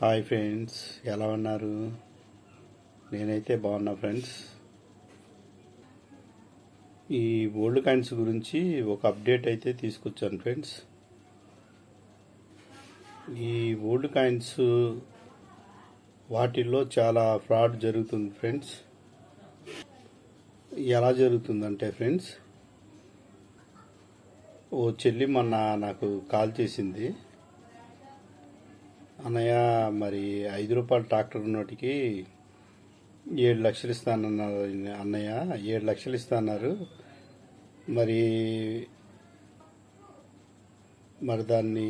Hi friends, ఎలా ఉన్నారు? నేనైతే బాగున్నా ఫ్రెండ్స్. ఈ ఓల్డ్ కాయిన్స్ గురించి ఒక అప్డేట్ అయితే తీసుకొచ్చాను ఫ్రెండ్స్. ఈ ఓల్డ్ కాయిన్స్ వాటిల్లో చాలా ఫ్రాడ్ జరుగుతుంది ఫ్రెండ్స్. ఎలా జరుగుతుందంటే ఫ్రెండ్స్, ఓ చెల్లి మొన్న నాకు కాల్ చేసింది. అన్నయ్య, మరి ₹5 ట్రాక్టర్ నోటికి 7 లక్షలు ఇస్తానన్నారు. అన్నయ్య 7 లక్షలు ఇస్తాన్నారు. మరి మరి దాన్ని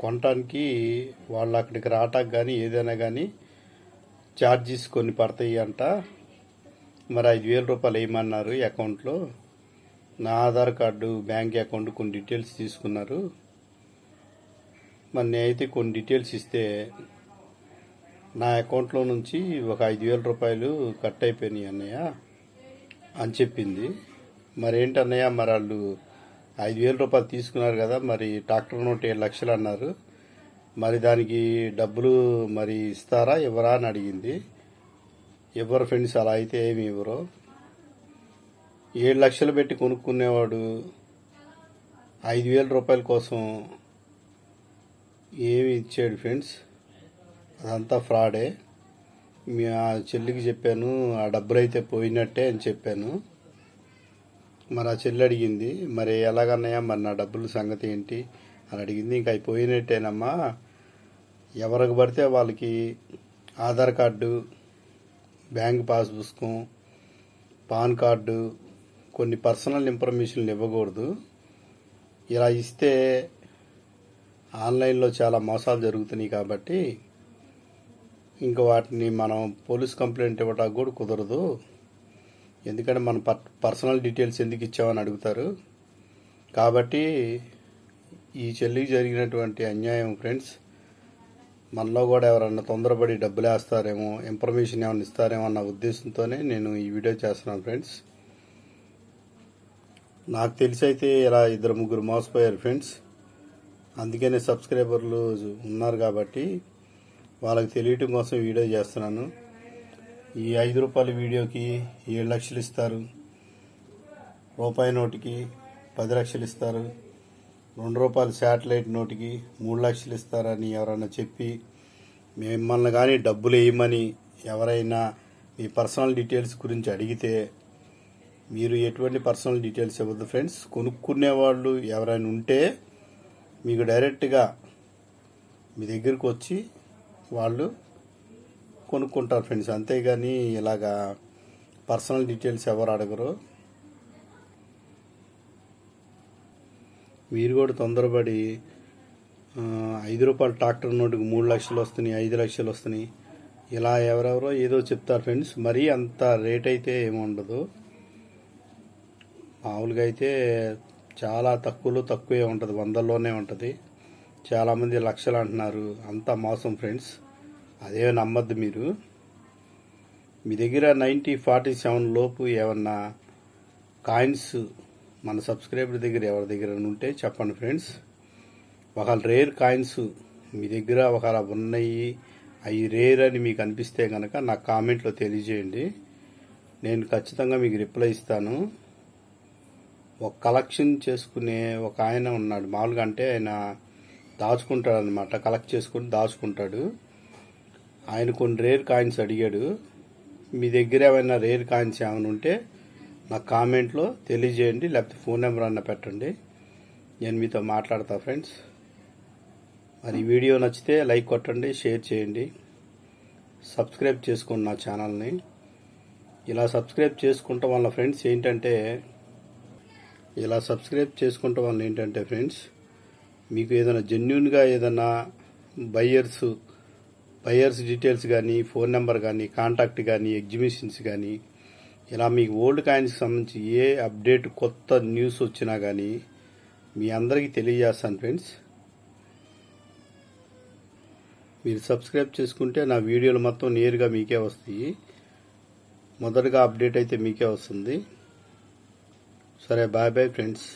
కొనటానికి వాళ్ళు అక్కడికి రావటానికి కానీ ఏదైనా కానీ ఛార్జెస్ కొన్ని పడతాయి అంట. మరి ₹5,000 వేయమన్నారు అకౌంట్లో. నా ఆధార్ కార్డు, బ్యాంక్ అకౌంట్ కొన్ని డీటెయిల్స్ తీసుకున్నారు. మరి నేనైతే కొన్ని డీటెయిల్స్ ఇస్తే నా అకౌంట్లో నుంచి ఒక ₹5,000 కట్ అయిపోయినాయి అన్నయ్య అని చెప్పింది. మరి ఏంటన్నయ్య, మరి వాళ్ళు ₹5,000 తీసుకున్నారు కదా, మరి ట్రాక్టర్ నోట్ 7 లక్షలు అన్నారు. మరి దానికి డబ్బులు మరి ఇస్తారా ఇవ్వరా అని అడిగింది. ఇవ్వరు ఫ్రెండ్స్, అలా అయితే ఏమి ఇవ్వరు. 7 లక్షలు పెట్టి కొనుక్కునేవాడు ₹5,000 కోసం ఏమి ఇచ్చాడు ఫ్రెండ్స్. అదంతా ఫ్రాడే. ఆ చెల్లికి చెప్పాను, ఆ డబ్బులు అయితే పోయినట్టే అని చెప్పాను. మరి ఆ చెల్లి అడిగింది, మరి ఎలాగన్నాయా, మరి నా డబ్బుల సంగతి ఏంటి అని అడిగింది. ఇంకా అవి పోయినట్టేనమ్మా. ఎవరికి పడితే వాళ్ళకి ఆధార్ కార్డు, బ్యాంక్ పాస్ పుస్తకం, పాన్ కార్డు, కొన్ని పర్సనల్ ఇన్ఫర్మేషన్లు ఇవ్వకూడదు. ఇలా ఇస్తే ఆన్లైన్లో చాలా మోసాలు జరుగుతున్నాయి కాబట్టి ఇంకా వాటిని మనం పోలీస్ కంప్లైంట్ ఇవ్వడానికి కూడా కుదరదు. ఎందుకంటే మన పర్సనల్ డీటెయిల్స్ ఎందుకు ఇచ్చామని అడుగుతారు. కాబట్టి ఈ చెల్లికి జరిగినటువంటి అన్యాయం ఫ్రెండ్స్, మనలో కూడా ఎవరన్నా తొందరపడి డబ్బులు వేస్తారేమో, ఇన్ఫర్మేషన్ ఏమైనా ఇస్తారేమో అన్న ఉద్దేశంతోనే నేను ఈ వీడియో చేస్తున్నాను ఫ్రెండ్స్. నాకు తెలిసి అయితే ఇలా 2-3 మోసపోయారు ఫ్రెండ్స్. అందుకనే సబ్స్క్రైబర్లు ఉన్నారు కాబట్టి వాళ్ళకి తెలియటం కోసం వీడియో చేస్తున్నాను. ఈ ₹5 వీడియోకి 7 లక్షలు ఇస్తారు, రూపాయి నోటికి 10 లక్షలు ఇస్తారు, ₹2 శాటిలైట్ నోటికి 3 లక్షలు ఇస్తారని ఎవరైనా చెప్పి మిమ్మల్ని కానీ డబ్బులు వేయమని ఎవరైనా మీ పర్సనల్ డీటెయిల్స్ గురించి అడిగితే మీరు ఎటువంటి పర్సనల్ డీటెయిల్స్ ఇవ్వద్దు ఫ్రెండ్స్. కొనుక్కునే వాళ్ళు ఎవరైనా ఉంటే మీకు డైరెక్ట్గా మీ దగ్గరికి వచ్చి వాళ్ళు కొనుక్కుంటారు ఫ్రెండ్స్. అంతేగాని ఇలాగా పర్సనల్ డీటెయిల్స్ ఎవరు అడగరు. మీరు కూడా తొందరపడి ₹5 ట్రాక్టర్ నోటుకు 3 లక్షలు వస్తున్నాయి, 5 లక్షలు వస్తున్నాయి, ఇలా ఎవరెవరో ఏదో చెప్తారు ఫ్రెండ్స్. మరీ అంత రేట్ అయితే ఏమి ఉండదు. మామూలుగా అయితే చాలా తక్కువే ఉంటుంది, 100లోనే ఉంటుంది. చాలామంది లక్షలు అంటున్నారు, అంతా మోసం ఫ్రెండ్స్. అదే నమ్మద్దు మీరు. మీ దగ్గర 9047 లోపు ఏమన్నా కాయిన్స్ మన సబ్స్క్రైబర్ దగ్గర ఎవరి దగ్గర ఉంటే చెప్పండి ఫ్రెండ్స్. ఒక రేర్ కాయిన్స్ మీ దగ్గర ఒకవేళ ఉన్నాయి, అవి రేర్ అని మీకు అనిపిస్తే కనుక నాకు కామెంట్లో తెలియజేయండి. నేను ఖచ్చితంగా మీకు రిప్లై ఇస్తాను. ఒక కలెక్షన్ చేసుకునే ఒక ఆయన ఉన్నాడు. మామూలుగా అంటే ఆయన దాచుకుంటాడు అనమాట, కలెక్ట్ చేసుకుని దాచుకుంటాడు. ఆయన కొన్ని రేర్ కాయిన్స్ అడిగాడు. మీ దగ్గర ఏమైనా రేర్ కాయిన్స్ ఏమైనా ఉంటే నాకు కామెంట్లో తెలియజేయండి, లేకపోతే ఫోన్ నెంబర్ అన్న పెట్టండి, నేను మీతో మాట్లాడతా ఫ్రెండ్స్. మరి వీడియో నచ్చితే లైక్ కొట్టండి, షేర్ చేయండి, సబ్స్క్రైబ్ చేసుకోండి నా ఛానల్ని. ఇలా సబ్స్క్రైబ్ చేసుకుంటాం వల్ల ఫ్రెండ్స్ ఏంటంటే ఫ్రెండ్స్, మీకు ఏదైనా జెన్యున్గా ఏదైనా బయ్యర్స్ డీటెయిల్స్ కానీ, ఫోన్ నెంబర్ కానీ, కాంటాక్ట్ కానీ, ఎగ్జిబిషన్స్ కానీ, ఇలా మీకు ఓల్డ్ కాయిన్స్కి సంబంధించి ఏ అప్డేట్ కొత్త న్యూస్ వచ్చినా కానీ మీ అందరికీ తెలియజేస్తాను ఫ్రెండ్స్. మీరు సబ్స్క్రైబ్ చేసుకుంటే నా వీడియోలు మొత్తం నేరుగా మీకే వస్తాయి. మొదటగా అప్డేట్ అయితే మీకే వస్తుంది. సరే, బాయ్ ఫ్రెండ్స్.